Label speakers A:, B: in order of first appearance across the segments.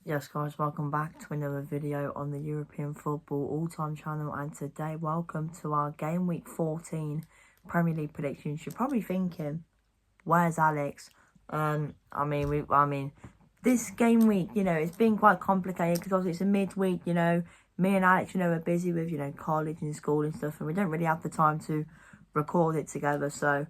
A: Yes guys, welcome back to another video on the European Football All-Time channel, and today welcome to our Game Week 14 Premier League predictions. You're probably thinking, where's Alex? This game week, it's been quite complicated because obviously it's a midweek, me and Alex, are busy with, college and school and stuff, and we don't really have the time to record it together, so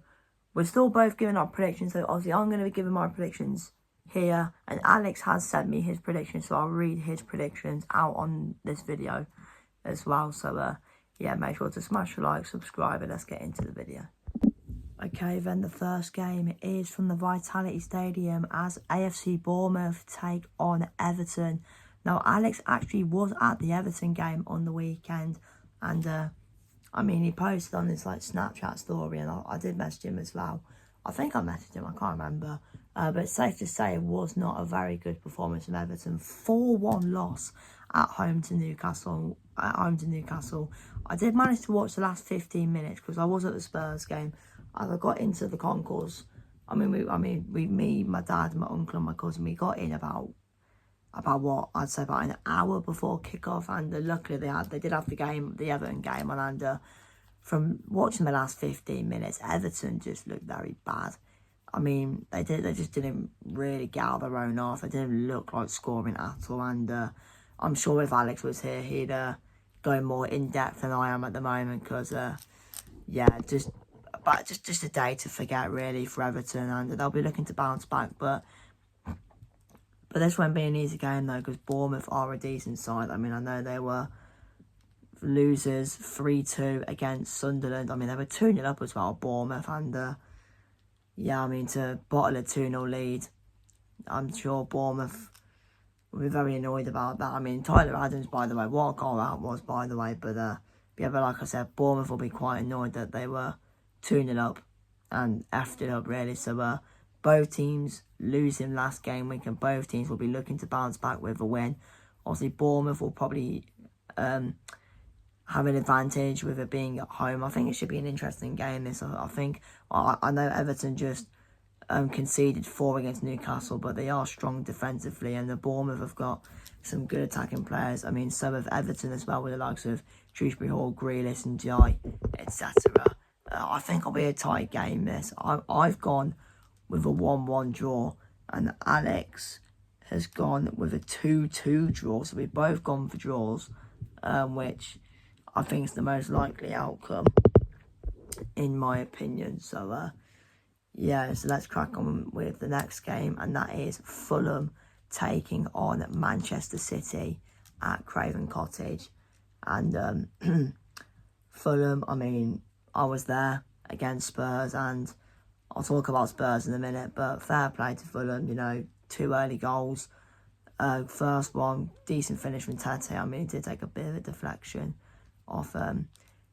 A: we're still both giving our predictions. So obviously I'm going to be giving my predictions here, and Alex has sent me his predictions, so I'll read his predictions out on this video as well. So yeah, make sure to smash a like, subscribe, and let's get into the video. Okay, then the first game is from the Vitality Stadium as AFC Bournemouth take on Everton. Now, Alex actually was at the Everton game on the weekend, and he posted on his Snapchat story, and I did message him as well. I think I messaged him, I can't remember. But it's safe to say it was not a very good performance from Everton. 4-1 loss at home to Newcastle. I did manage to watch the last 15 minutes because I was at the Spurs game. And I got into the concourse. Me, my dad, my uncle, and my cousin, we got in about what, I'd say about an hour before kickoff. And luckily they did have the Everton game on. And from watching the last 15 minutes, Everton just looked very bad. They just didn't really get out of their own half. They didn't look like scoring at all. And I'm sure if Alex was here, he'd go more in depth than I am at the moment. Because just a day to forget really for Everton, and they'll be looking to bounce back. But this won't be an easy game though, because Bournemouth are a decent side. I know they were losers 3-2 against Sunderland. They were 2-0 up as well, Bournemouth, and to bottle a 2-0 lead, I'm sure Bournemouth will be very annoyed about that. Tyler Adams, by the way, what a goal out was, by the way. But like I said, Bournemouth will be quite annoyed that they were 2-0 up and effed it up, really. So both teams losing last game week, and both teams will be looking to bounce back with a win. Obviously, Bournemouth will probably have an advantage with it being at home. I think it should be an interesting game, this. I know Everton just conceded 4 against Newcastle, but they are strong defensively, and the Bournemouth have got some good attacking players. Some of Everton as well, with the likes of Shrewsbury Hall, Grealish and Jai, etc. I think it'll be a tight game, this. I've gone with a 1-1 draw, and Alex has gone with a 2-2 draw. So we've both gone for draws, which I think is the most likely outcome, in my opinion. So, so let's crack on with the next game, and that is Fulham taking on Manchester City at Craven Cottage. And Fulham, I was there against Spurs, and I'll talk about Spurs in a minute, but fair play to Fulham, 2 early goals. First one, decent finish from Tete. He did take a bit of a deflection off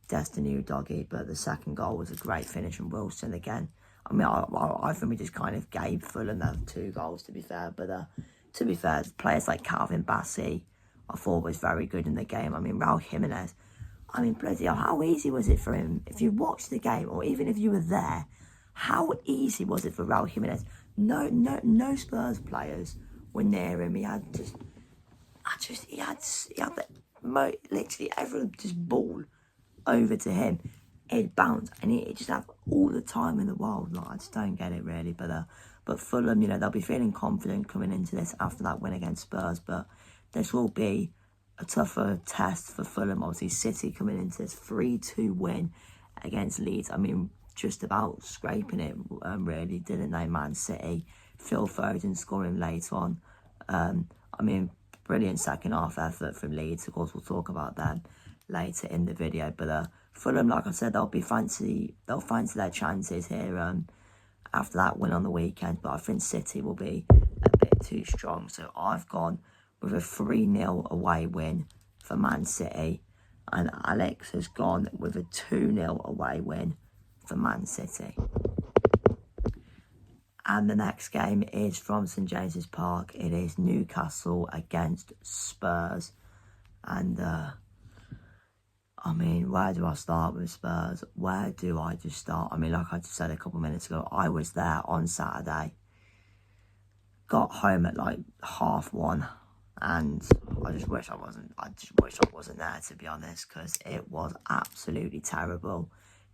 A: Destiny Udogie, but the second goal was a great finish from Wilson again. I think we just kind of gave Fulham those 2 goals, to be fair. But to be fair, players like Calvin Bassey, I thought was very good in the game. Raul Jimenez, bloody hell, how easy was it for him? If you watched the game, or even if you were there, how easy was it for Raul Jimenez? No Spurs players were near him. He had literally everyone just ball over to him. He'd bounce, and he'd just have all the time in the world. I just don't get it really. But Fulham, they'll be feeling confident coming into this after that win against Spurs. But this will be a tougher test for Fulham. Obviously, City coming into this 3-2 win against Leeds. Just about scraping it, really, didn't they, Man City? Phil Foden scoring late on. Brilliant second half effort from Leeds. Of course, we'll talk about them later in the video. But Fulham, like I said, they'll fancy their chances here after that win on the weekend. But I think City will be a bit too strong. So I've gone with a 3-0 away win for Man City, and Alex has gone with a 2-0 away win for Man City. And the next game is from St James's Park. It is Newcastle against Spurs. And where do I start with Spurs? Where do I just start? Like I just said a couple of minutes ago, I was there on Saturday. Got home at 1:30. And I just wish I wasn't there, to be honest, because it was absolutely terrible.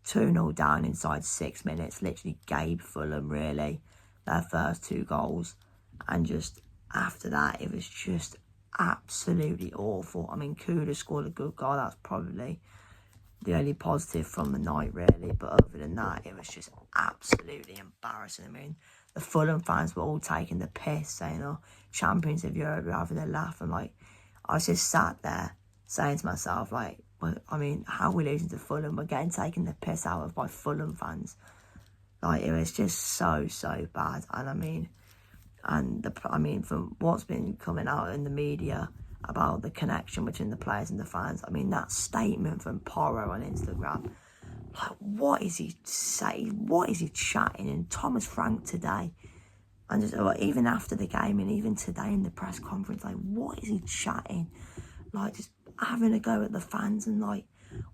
A: 2-0 down inside 6 minutes, literally gave Fulham, really, their first 2 goals. And just after that, it was just absolutely awful. I mean, Kuda scored a good goal. That's probably the only positive from the night, really. But other than that, it was just absolutely embarrassing. I mean, the Fulham fans were all taking the piss, saying, oh, champions of Europe, we're having a laugh. And, like, I was just sat there saying to myself, like, well, I mean, how are we losing to Fulham? We're getting taken the piss out of by Fulham fans. Like, it was just so bad. And, I mean, from what's been coming out in the media about the connection between the players and the fans, I mean, that statement from Porro on Instagram, like, what is he saying? What is he chatting? And Thomas Frank today, and just even after the game and even today in the press conference, like, what is he chatting? Like, just having a go at the fans. And, like,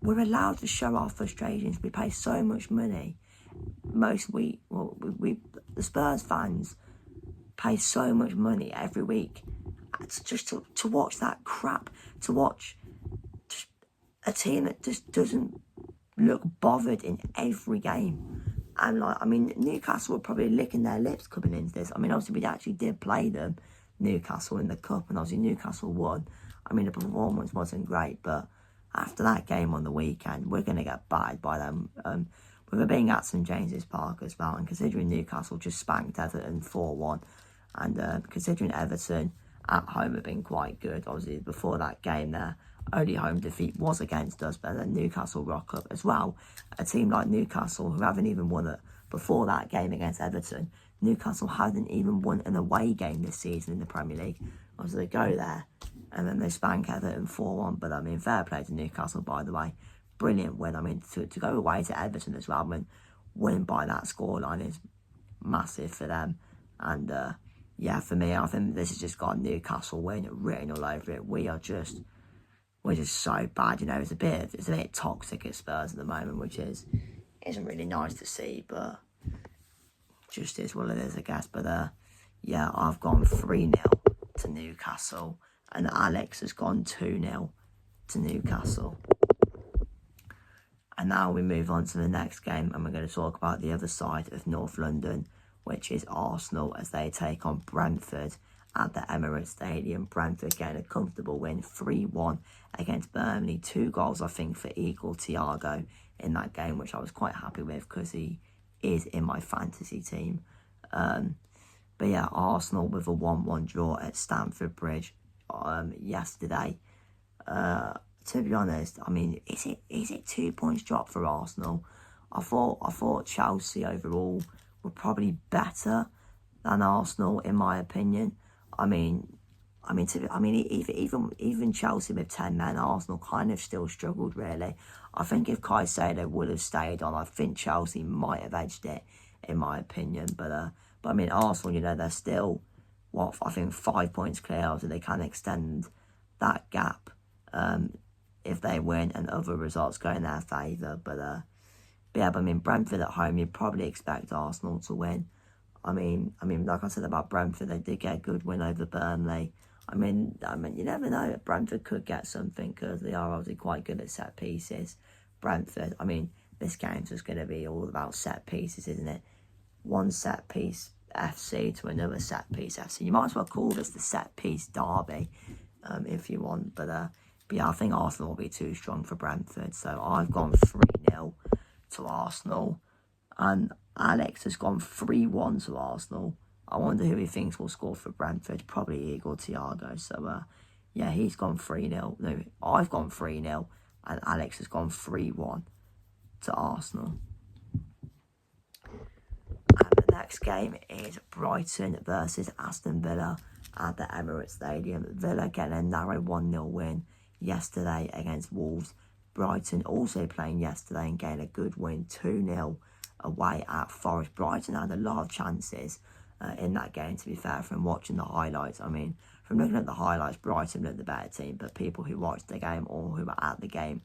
A: we're allowed to show our frustrations. We pay so much money. The Spurs fans pay so much money every week just to watch that crap, to watch just a team that just doesn't look bothered in every game. And, like, I mean, Newcastle were probably licking their lips coming into this. I mean, obviously, we actually did play them, Newcastle, in the Cup, and obviously Newcastle won. I mean, the performance wasn't great, but after that game on the weekend, we're going to get battered by them. We were being at St James's Park as well, and considering Newcastle just spanked Everton 4-1, and considering Everton at home have been quite good, obviously, before that game their only home defeat was against us, but then Newcastle rock up as well. A team like Newcastle, who haven't even won it before that game against Everton, Newcastle hadn't even won an away game this season in the Premier League. Obviously, they go there, and then they spank Everton 4-1, but I mean, fair play to Newcastle, by the way. Brilliant win. I mean, to go away to Everton as well, I mean, winning by that scoreline is massive for them. And, yeah, for me, I think this has just got Newcastle win written all over it. We're just so bad, you know. It's a bit toxic at Spurs at the moment, which isn't really nice to see, but just is what it is, I guess. But yeah, I've gone 3-0 to Newcastle, and Alex has gone 2-0 to Newcastle. And now we move on to the next game, and we're going to talk about the other side of North London, which is Arsenal, as they take on Brentford at the Emirates Stadium. Brentford getting a comfortable win, 3-1 against Burnley. 2 goals, I think, for Eagle Thiago in that game, which I was quite happy with because he is in my fantasy team. But yeah, Arsenal with a 1-1 draw at Stamford Bridge yesterday. To be honest, I mean, is it 2 points drop for Arsenal? I thought Chelsea overall were probably better than Arsenal, in my opinion. Even Chelsea with 10 men, Arsenal kind of still struggled, really. I think if Caicedo would have stayed on, I think Chelsea might have edged it, in my opinion. But I mean, Arsenal, you know, they're still, I think 5 points clear, so they can extend that gap if they win and other results go in their favour. But yeah, but I mean, Brentford at home, you'd probably expect Arsenal to win. I mean, like I said about Brentford, they did get a good win over Burnley. I mean, you never know. Brentford could get something because they are obviously quite good at set pieces. Brentford, I mean, this game's just going to be all about set pieces, isn't it? One set piece FC to another set piece FC. You might as well call this the set piece derby if you want. But yeah, I think Arsenal will be too strong for Brentford. So I've gone 3-0 to Arsenal. And Alex has gone 3-1 to Arsenal. I wonder who he thinks will score for Brentford. Probably Igor Thiago. So, yeah, he's gone 3-0. No, I've gone 3-0. And Alex has gone 3-1 to Arsenal. And the next game is Brighton versus Aston Villa at the Emirates Stadium. Villa getting a narrow 1-0 win yesterday against Wolves. Brighton also playing yesterday and getting a good win, 2-0 away at Forest. Brighton had a lot of chances in that game, to be fair, from watching the highlights. I mean, from looking at the highlights, Brighton looked the better team, but people who watched the game or who were at the game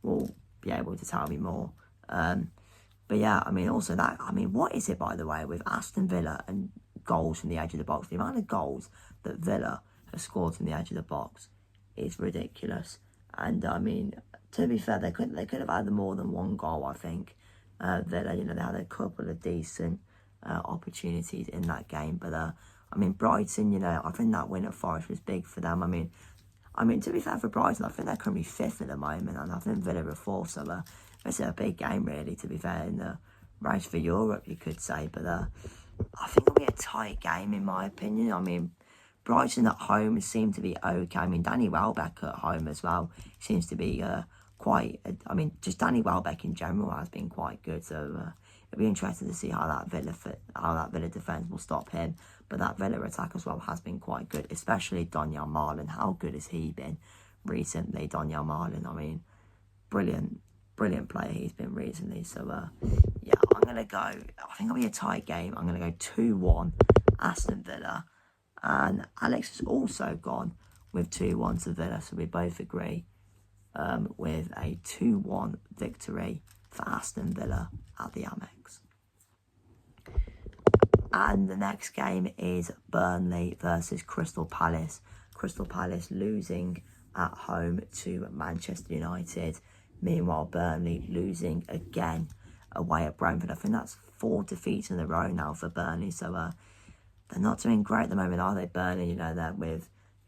A: will be able to tell me more. But yeah, I mean, also that, I mean, what is it, by the way, with Aston Villa and goals from the edge of the box? The amount of goals that Villa have scored from the edge of the box is ridiculous. And I mean, to be fair, they could have had more than one goal. I think that they had a couple of decent opportunities in that game. But I mean, Brighton, I think that win at Forest was big for them. I mean, to be fair for Brighton, I think they're currently 5th at the moment, and I think Villa are 4th. So it's a big game, really. To be fair, in the race for Europe, you could say. But I think it'll be a tight game, in my opinion. I mean, Brighton at home seem to be okay. I mean, Danny Welbeck at home as well seems to be just Danny Welbeck in general has been quite good. So it'll be interesting to see how that Villa defence will stop him. But that Villa attack as well has been quite good, especially Donyell Marlin. How good has he been recently, Donyell Marlin? I mean, brilliant player he's been recently. So yeah, I'm gonna go. I think it'll be a tight game. I'm gonna go 2-1 Aston Villa. And Alex has also gone with 2-1 to Villa, so we both agree with a 2-1 victory for Aston Villa at the Amex. And the next game is Burnley versus Crystal Palace. Crystal Palace losing at home to Manchester United. Meanwhile, Burnley losing again away at Brentford. I think that's 4 defeats in a row now for Burnley, so they're not doing great at the moment, are they, Burnley? They're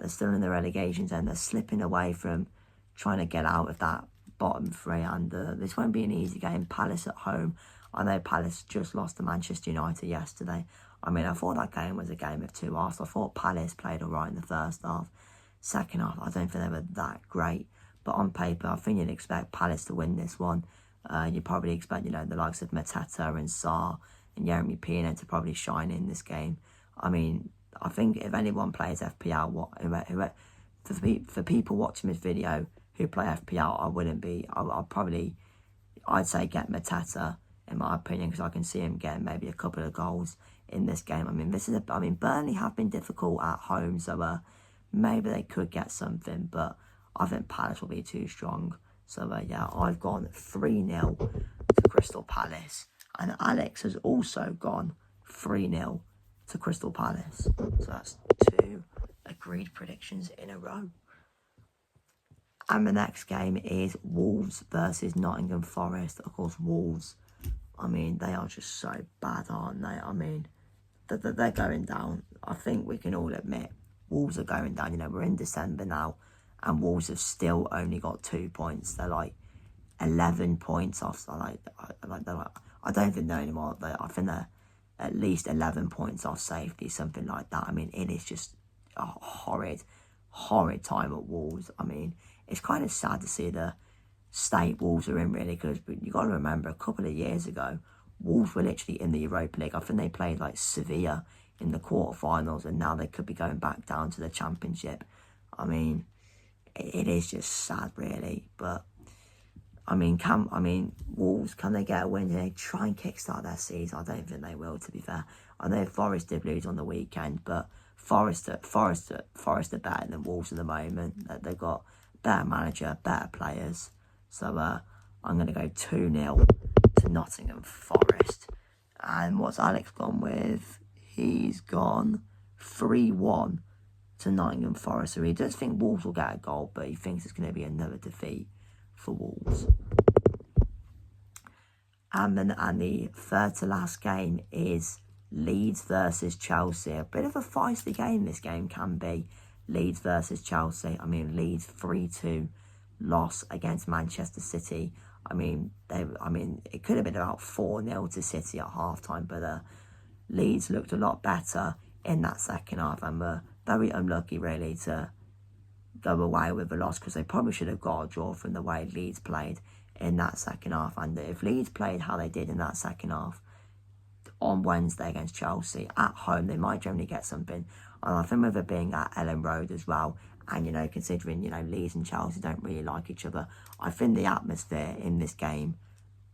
A: still in the relegation zone. They're slipping away from trying to get out of that bottom 3. And this won't be an easy game. Palace at home. I know Palace just lost to Manchester United yesterday. I mean, I thought that game was a game of 2 halves. I thought Palace played all right in the first half. Second half, I don't think they were that great. But on paper, I think you'd expect Palace to win this one. You'd probably expect, the likes of Mateta and Sarr and Yeremy Pino to probably shine in this game. I mean, I think if anyone plays FPL, for people watching this video who play FPL, I'd say get Mateta, in my opinion, because I can see him getting maybe a couple of goals in this game. I mean, Burnley have been difficult at home, so maybe they could get something, but I think Palace will be too strong. So yeah, I've gone 3-0 to Crystal Palace, and Alex has also gone 3-0 to Crystal Palace. So that's 2 agreed predictions in a row. And the next game is Wolves versus Nottingham Forest. Of course, Wolves, I mean, they are just so bad, aren't they? I mean, they're going down. I think we can all admit Wolves are going down. We're in December now, and Wolves have still only got 2 points. They're like 11 points off. I don't even know anymore. I think they're at least 11 points off safety, something like that. I mean, it is just a horrid time at Wolves. I mean, it's kind of sad to see the state Wolves are in, really, because you got to remember, a couple of years ago, Wolves were literally in the Europa League. I think they played like Sevilla in the quarterfinals, and now they could be going back down to the Championship. I mean, it is just sad, really. But I mean, Wolves, can they get a win? Can they try and kickstart their season? I don't think they will, to be fair. I know Forest did lose on the weekend, but Forest are better than Wolves at the moment. They've got better manager, better players. So I'm going to go 2-0 to Nottingham Forest. And what's Alex gone with? He's gone 3-1 to Nottingham Forest. So he does think Wolves will get a goal, but he thinks it's going to be another defeat for Wolves. And the third to last game is Leeds versus Chelsea. A bit of a feisty game this game can be. Leeds versus Chelsea. I mean, Leeds 3-2 loss against Manchester City. I mean, it could have been about 4-0 to City at halftime, but Leeds looked a lot better in that second half, and were very unlucky, really, to go away with a loss, because they probably should have got a draw from the way Leeds played in that second half. And if Leeds played how they did in that second half on Wednesday against Chelsea at home, they might generally get something. And I think with it being at Ellen Road as well, and considering Leeds and Chelsea don't really like each other, I think the atmosphere in this game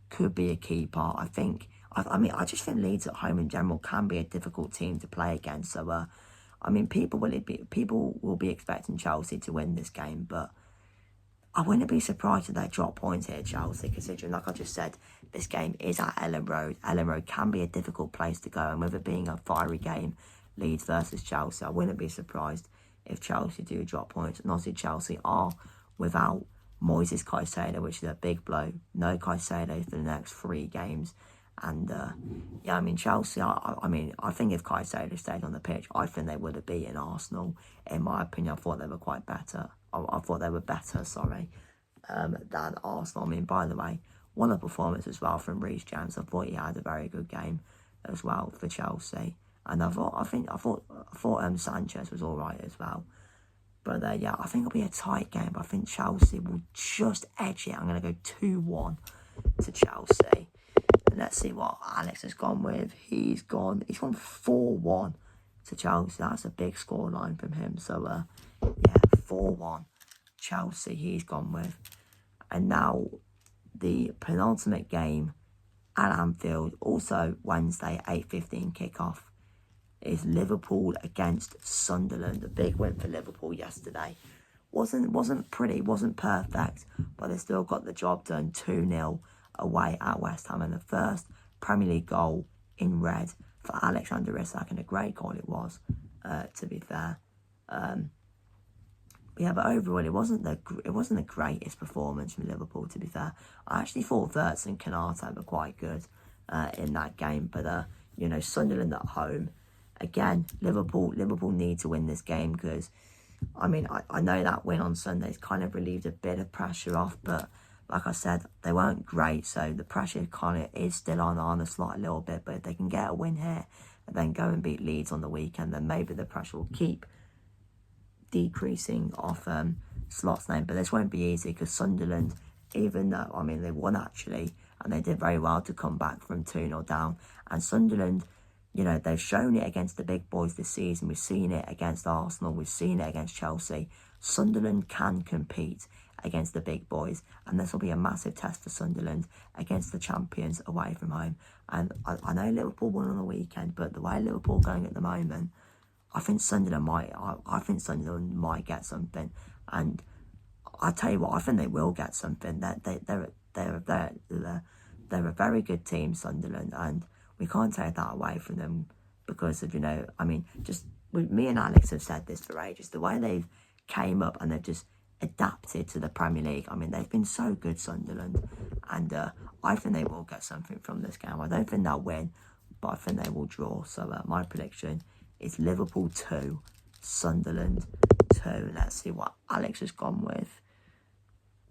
A: could be a key part. I just think Leeds at home in general can be a difficult team to play against. So people will be expecting Chelsea to win this game, but I wouldn't be surprised if they drop points here, Chelsea, considering, like I just said, this game is at Ellen Road. Ellen Road can be a difficult place to go, and with it being a fiery game, Leeds versus Chelsea, I wouldn't be surprised if Chelsea do drop points. And obviously Chelsea are without Moises Caicedo, which is a big blow. No Caicedo for the next 3 games. And, yeah, I mean, Chelsea, I think if Caicedo stayed on the pitch, I think they would have beaten Arsenal. In my opinion, I thought they were quite better. I thought they were better, than Arsenal. I mean, by the way, one of the performance as well from Reece James. I thought he had a very good game as well for Chelsea. And I thought Sanchez was all right as well. But yeah, I think it'll be a tight game. But I think Chelsea will just edge it. I'm going to go 2-1 to Chelsea. And let's see what Alex has gone with. He's gone 4-1 to Chelsea. That's a big scoreline from him. So yeah, 4-1 Chelsea he's gone with. And now the penultimate game at Anfield, also Wednesday, 8:15 kickoff, is Liverpool against Sunderland. A big win for Liverpool yesterday. Wasn't pretty, wasn't perfect, but they still got the job done. 2-0 away at West Ham, and the first Premier League goal in red for Alexander Isak, and a great goal it was, to be fair. Yeah, but overall, it wasn't the greatest performance from Liverpool, to be fair. I actually thought Wirtz and Konate were quite good in that game, but you know, Sunderland at home. Again, Liverpool need to win this game because, I mean, I know that win on Sunday's kind of relieved a bit of pressure off, but like I said, they weren't great, so the pressure kind of is still on the slot a little bit. But if they can get a win here and then go and beat Leeds on the weekend, then maybe the pressure will keep decreasing off Slot's name. But this won't be easy because Sunderland, even though, I mean, they won actually, and they did very well to come back from 2-0 down. And Sunderland, you know, they've shown it against the big boys this season. We've seen it against Arsenal. We've seen it against Chelsea. Sunderland can compete against the big boys, and this will be a massive test for Sunderland against the champions away from home. And I know Liverpool won on the weekend, but the way Liverpool are going at the moment, I think Sunderland might get something. And I tell you what, I think they will get something. They're a very good team, Sunderland, and we can't take that away from them because of, you know, I mean, just me and Alex have said this for ages. The way they've came up and they've just adapted to the Premier League. I mean, they've been so good, Sunderland, and I think they will get something from this game. I don't think they'll win, but I think they will draw. So my prediction is Liverpool 2, Sunderland 2. Let's see what Alex has gone with.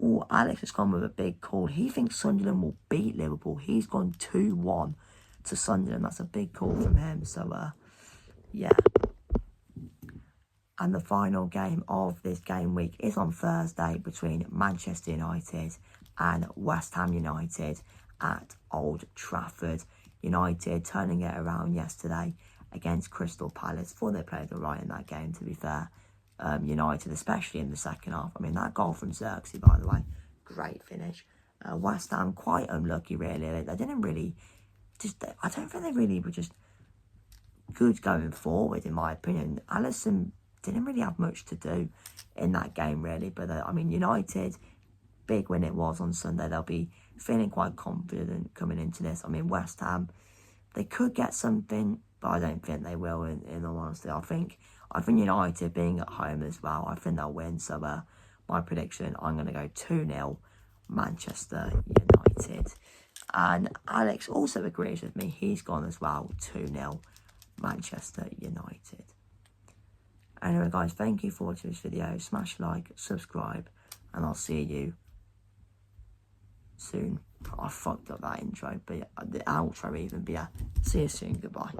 A: Oh, Alex has gone with a big call. He thinks Sunderland will beat Liverpool. He's gone 2-1 to Sunderland. That's a big call from him. So, yeah. And the final game of this game week is on Thursday between Manchester United and West Ham United at Old Trafford. United turning it around yesterday against Crystal Palace. Thought they played all right in that game, to be fair. United, especially in the second half. I mean, that goal from Xerxes, by the way, great finish. West Ham, quite unlucky, really. They didn't really, I don't think they really were just good going forward, in my opinion. Alisson didn't really have much to do in that game, really. But, I mean, United, big win it was on Sunday. They'll be feeling quite confident coming into this. I mean, West Ham, they could get something, but I don't think they will, in all honesty. I think United being at home as well, I think they'll win. So, my prediction, I'm going to go 2-0 Manchester United. And Alex also agrees with me. He's gone as well, 2-0 Manchester United. Anyway, guys, thank you for watching this video. Smash like, subscribe, and I'll see you soon. I fucked up that intro, but the outro even. But yeah, see you soon. Goodbye.